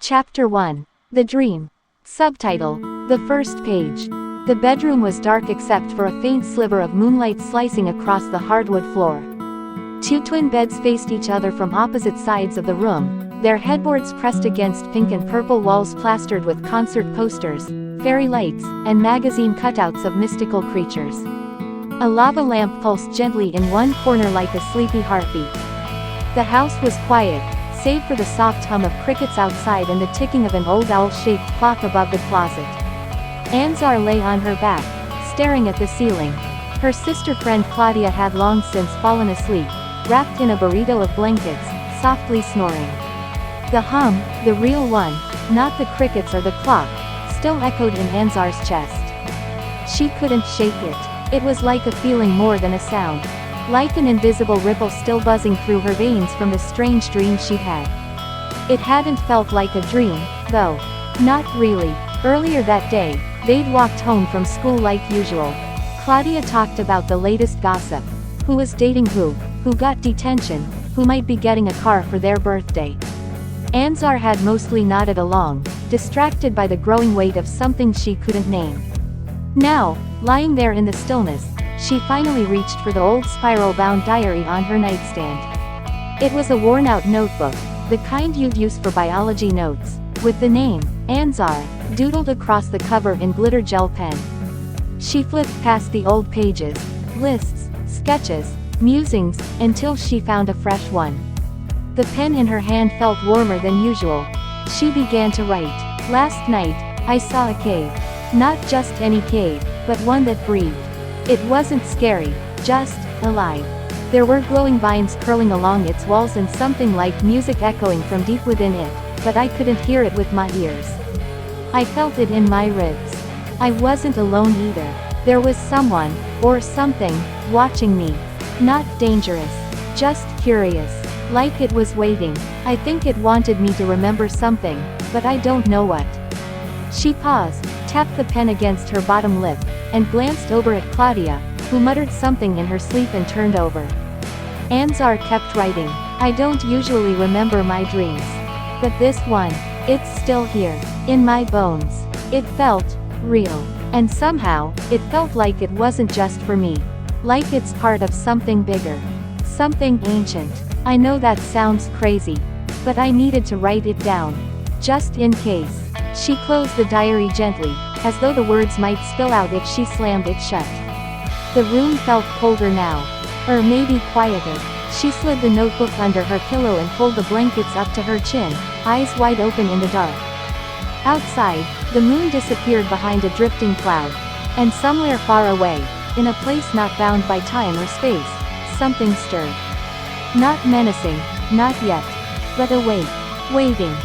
Chapter 1. The Dream. Subtitle. The first page. The bedroom was dark except for a faint sliver of moonlight slicing across the hardwood floor. Two twin beds faced each other from opposite sides of the room, their headboards pressed against pink and purple walls plastered with concert posters, fairy lights, and magazine cutouts of mystical creatures. A lava lamp pulsed gently in one corner like a sleepy heartbeat. The house was quiet, save for the soft hum of crickets outside and the ticking of an old owl-shaped clock above the closet. Anzar lay on her back, staring at the ceiling. Her sister friend Claudia had long since fallen asleep, wrapped in a burrito of blankets, softly snoring. The hum, the real one, not the crickets or the clock, still echoed in Anzar's chest. She couldn't shake it. It was like a feeling more than a sound. Like an invisible ripple still buzzing through her veins from the strange dream she'd had. It hadn't felt like a dream, though. Not really. Earlier that day, they'd walked home from school like usual. Claudia talked about the latest gossip. Who was dating who got detention, who might be getting a car for their birthday. Anzar had mostly nodded along, distracted by the growing weight of something she couldn't name. Now, lying there in the stillness, she finally reached for the old spiral-bound diary on her nightstand. It was a worn-out notebook, the kind you'd use for biology notes, with the name, Anzar, doodled across the cover in glitter gel pen. She flipped past the old pages, lists, sketches, musings, until she found a fresh one. The pen in her hand felt warmer than usual. She began to write. Last night, I saw a cave. Not just any cave, but one that breathed. It wasn't scary, just alive. There were glowing vines curling along its walls and something like music echoing from deep within it, but I couldn't hear it with my ears. I felt it in my ribs. I wasn't alone either. There was someone, or something, watching me. Not dangerous, just curious. Like it was waiting. I think it wanted me to remember something, but I don't know what. She paused, tapped the pen against her bottom lip, and glanced over at Claudia, who muttered something in her sleep and turned over. Anzar kept writing. I don't usually remember my dreams. But this one, it's still here, in my bones. It felt real. And somehow, it felt like it wasn't just for me. Like it's part of something bigger. Something ancient. I know that sounds crazy. But I needed to write it down. Just in case. She closed the diary gently, as though the words might spill out if she slammed it shut. The room felt colder now. Or maybe quieter. She slid the notebook under her pillow and pulled the blankets up to her chin, eyes wide open in the dark. Outside, the moon disappeared behind a drifting cloud. And somewhere far away, in a place not bound by time or space, something stirred. Not menacing, not yet. But awake. Waiting.